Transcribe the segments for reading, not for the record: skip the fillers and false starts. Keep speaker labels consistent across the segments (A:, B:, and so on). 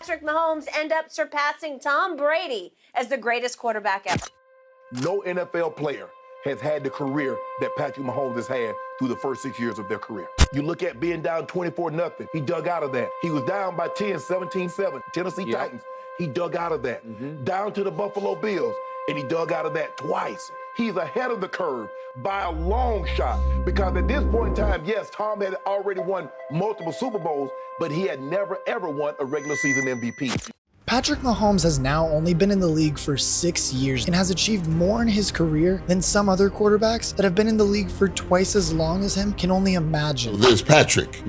A: Patrick Mahomes end up surpassing Tom Brady as the greatest quarterback ever.
B: No NFL player has had the career that Patrick Mahomes has had through the first 6 years of their career. You look at being down 24-0. He dug out of that. He was down by 10, 17-7. Tennessee Titans. He dug out of that. Down to the Buffalo Bills, and he dug out of that twice. He's ahead of the curve by a long shot because at this point in time, yes, Tom had already won multiple Super Bowls, but he had never, ever won a regular season MVP.
C: Patrick Mahomes has now only been in the league for 6 years and has achieved more in his career than some other quarterbacks that have been in the league for twice as long as him can only imagine.
D: This Patrick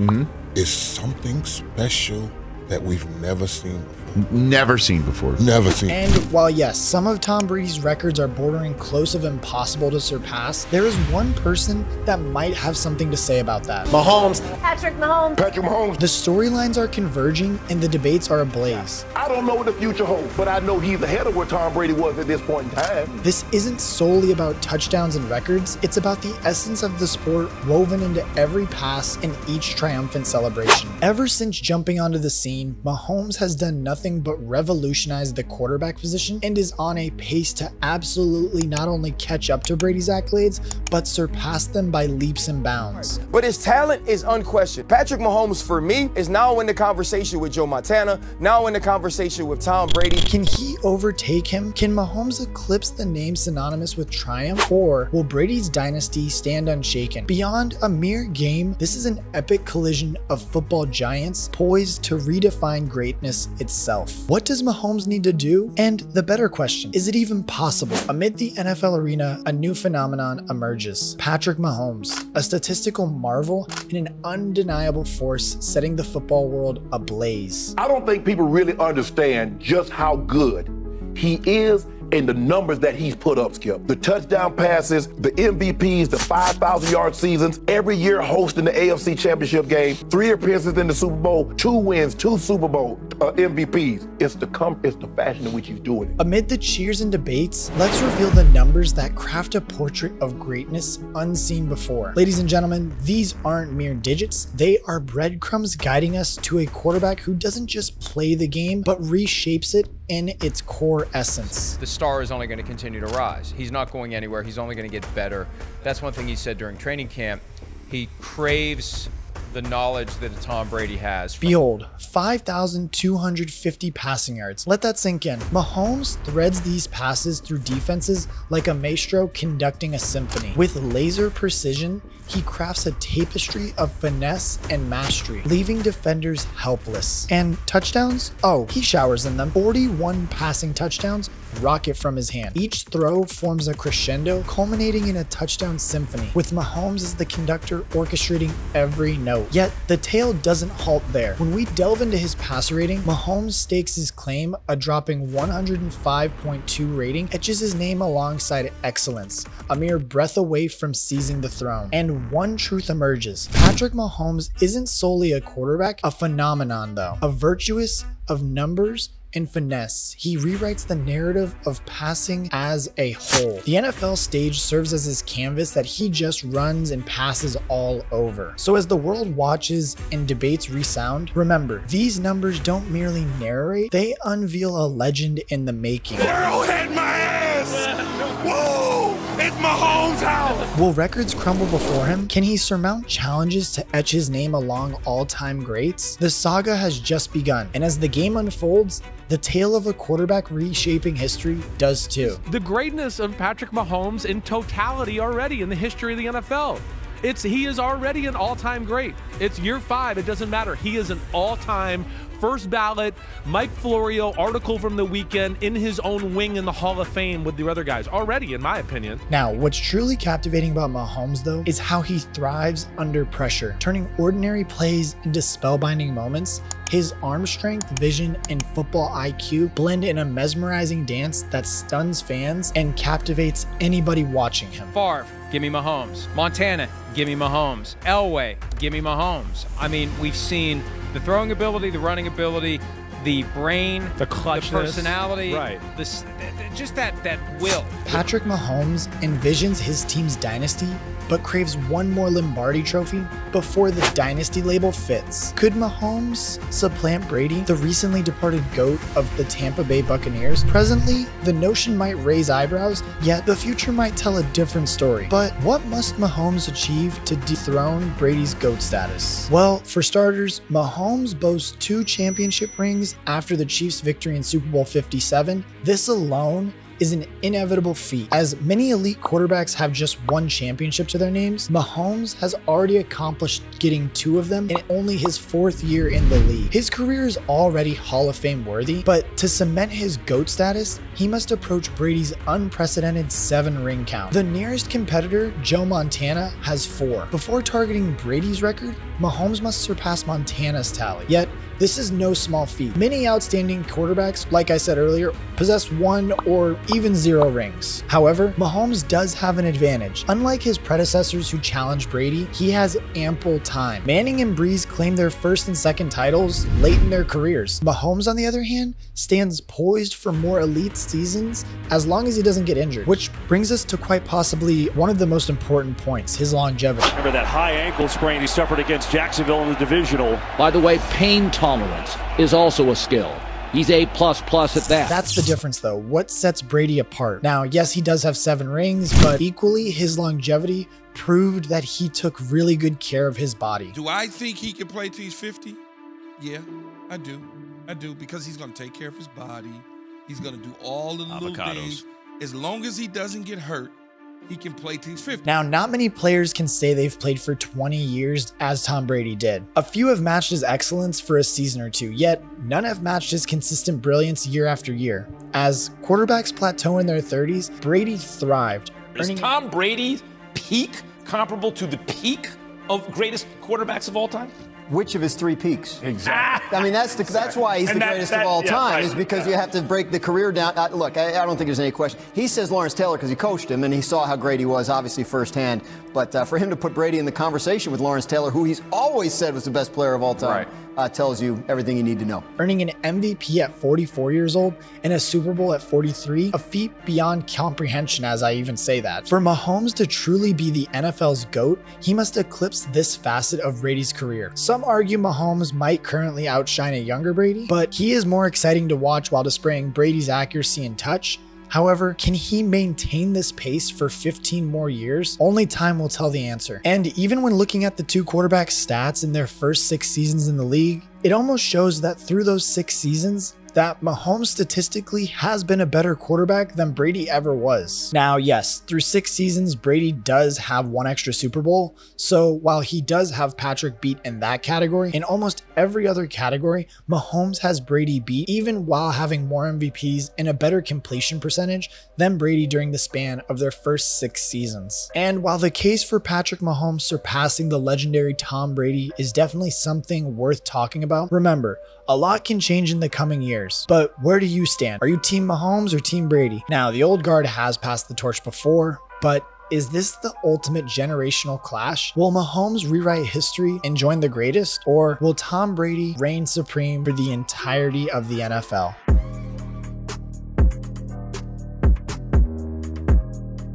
D: is something special that we've never seen before.
E: Never seen before.
D: Never seen.
C: And while yes, some of Tom Brady's records are bordering close of impossible to surpass, there is one person that might have something to say about that.
B: Mahomes.
A: Patrick Mahomes.
B: Patrick Mahomes.
C: The storylines are converging and the debates are ablaze.
B: I don't know what the future holds, but I know he's ahead of where Tom Brady was at this point in time.
C: This isn't solely about touchdowns and records, it's about the essence of the sport woven into every pass and each triumphant celebration. Ever since jumping onto the scene, Mahomes has done nothing but revolutionize the quarterback position and is on a pace to absolutely not only catch up to Brady's accolades, but surpass them by leaps and bounds.
F: But his talent is unquestioned. Patrick Mahomes, for me, is now in the conversation with Joe Montana, now in the conversation with Tom Brady.
C: Can he overtake him? Can Mahomes eclipse the name synonymous with triumph? Or will Brady's dynasty stand unshaken? Beyond a mere game, this is an epic collision of football giants poised to redefine greatness itself. What does Mahomes need to do? And the better question, is it even possible? Amid the NFL arena, a new phenomenon emerges. Patrick Mahomes, a statistical marvel and an undeniable force setting the football world ablaze.
B: I don't think people really understand just how good he is and the numbers that he's put up, Skip. The touchdown passes, the MVPs, the 5,000-yard seasons, every year hosting the AFC Championship game, 3 appearances in the Super Bowl, 2 wins, 2 Super Bowl MVPs. It's the fashion in which he's doing it.
C: Amid the cheers and debates, let's reveal the numbers that craft a portrait of greatness unseen before. Ladies and gentlemen, these aren't mere digits. They are breadcrumbs guiding us to a quarterback who doesn't just play the game, but reshapes it in its core essence.
G: The star is only going to continue to rise. He's not going anywhere. He's only going to get better. That's one thing he said during training camp. He craves the knowledge that a Tom Brady has.
C: Behold, 5,250 passing yards. Let that sink in. Mahomes threads these passes through defenses like a maestro conducting a symphony. With laser precision, he crafts a tapestry of finesse and mastery, leaving defenders helpless. And touchdowns? Oh, he showers in them. 41 passing touchdowns rocket from his hand. Each throw forms a crescendo, culminating in a touchdown symphony, with Mahomes as the conductor orchestrating every note. Yet, the tale doesn't halt there. When we delve into his passer rating, Mahomes stakes his claim. A dropping 105.2 rating etches his name alongside excellence, a mere breath away from seizing the throne. And one truth emerges. Patrick Mahomes isn't solely a quarterback, a phenomenon though. A virtuous of numbers and finesse. He rewrites the narrative of passing as a whole. The NFL stage serves as his canvas that he just runs and passes all over. So as the world watches and debates resound, remember, these numbers don't merely narrate, they unveil a legend in the making.
D: World had my ass! Whoa! It's Mahomes' house!
C: Will records crumble before him? Can he surmount challenges to etch his name along all-time greats? The saga has just begun, and as the game unfolds, the tale of a quarterback reshaping history does too.
H: The greatness of Patrick Mahomes in totality already in the history of the NFL. He is already an all-time great. It's year 5, it doesn't matter. He is an all-time first ballot Mike Florio article from the weekend in his own wing in the Hall of Fame with the other guys already, in my opinion.
C: Now, what's truly captivating about Mahomes though is how he thrives under pressure, turning ordinary plays into spellbinding moments. His arm strength, vision, and football IQ blend in a mesmerizing dance that stuns fans and captivates anybody watching him.
G: Favre, give me Mahomes. Montana, give me Mahomes. Elway, give me Mahomes. I mean, we've seen the throwing ability, the running ability, the brain,
H: the clutchness,
G: the personality,
H: right?
G: Just that will.
C: Patrick Mahomes envisions his team's dynasty but craves one more Lombardi trophy before the dynasty label fits. Could Mahomes supplant Brady, the recently departed GOAT of the Tampa Bay Buccaneers? Presently, the notion might raise eyebrows, yet the future might tell a different story. But what must Mahomes achieve to dethrone Brady's GOAT status? Well, for starters, Mahomes boasts 2 championship rings after the Chiefs' victory in Super Bowl 57. This alone is an inevitable feat. As many elite quarterbacks have just 1 championship to their names, Mahomes has already accomplished getting 2 of them in only his 4th year in the league. His career is already Hall of Fame worthy, but to cement his GOAT status, he must approach Brady's unprecedented 7-ring count. The nearest competitor, Joe Montana, has 4. Before targeting Brady's record, Mahomes must surpass Montana's tally. Yet, this is no small feat. Many outstanding quarterbacks, like I said earlier, possess 1 or even 0 rings. However, Mahomes does have an advantage. Unlike his predecessors who challenged Brady, he has ample time. Manning and Breeze claimed their 1st and 2nd titles late in their careers. Mahomes, on the other hand, stands poised for more elite seasons as long as he doesn't get injured, which brings us to quite possibly one of the most important points, his longevity.
E: Remember that high ankle sprain he suffered against Jacksonville in the divisional.
I: By the way, pain tolerance is also a skill. He's A++ at that.
C: That's the difference though. What sets Brady apart? Now, yes, he does have 7 rings, but equally his longevity proved that he took really good care of his body.
J: Do I think he can play till he's 50? Yeah, I do. I do, because he's going to take care of his body. He's going to do all the little things. As long as he doesn't get hurt, he can play till he's 50.
C: Now, not many players can say they've played for 20 years as Tom Brady did. A few have matched his excellence for a season or 2, yet none have matched his consistent brilliance year after year. As quarterbacks plateau in their 30s, Brady thrived.
K: Is Tom Brady's peak comparable to the peak of greatest quarterbacks of all time?
L: Which of his 3 peaks?
J: Exactly.
L: I mean, that's why he's the greatest of all time, is because you have to break the career down. Look, I don't think there's any question. He says Lawrence Taylor because he coached him and he saw how great he was, obviously, firsthand. But for him to put Brady in the conversation with Lawrence Taylor, who he's always said was the best player of all time, tells you everything you need to know.
C: Earning an MVP at 44 years old and a Super Bowl at 43, a feat beyond comprehension, as I even say that. For Mahomes to truly be the NFL's GOAT, he must eclipse this facet of Brady's career. Some argue Mahomes might currently outshine a younger Brady, but he is more exciting to watch while displaying Brady's accuracy and touch. However, can he maintain this pace for 15 more years? Only time will tell the answer. And even when looking at the 2 quarterbacks' stats in their first 6 seasons in the league, it almost shows that through those 6 seasons, that Mahomes statistically has been a better quarterback than Brady ever was. Now, yes, through 6 seasons, Brady does have 1 extra Super Bowl, so while he does have Patrick beat in that category, in almost every other category, Mahomes has Brady beat, even while having more MVPs and a better completion percentage than Brady during the span of their first 6 seasons. And while the case for Patrick Mahomes surpassing the legendary Tom Brady is definitely something worth talking about, remember, a lot can change in the coming years, but where do you stand? Are you Team Mahomes or Team Brady? Now, the old guard has passed the torch before, but is this the ultimate generational clash? Will Mahomes rewrite history and join the greatest, or will Tom Brady reign supreme for the entirety of the NFL?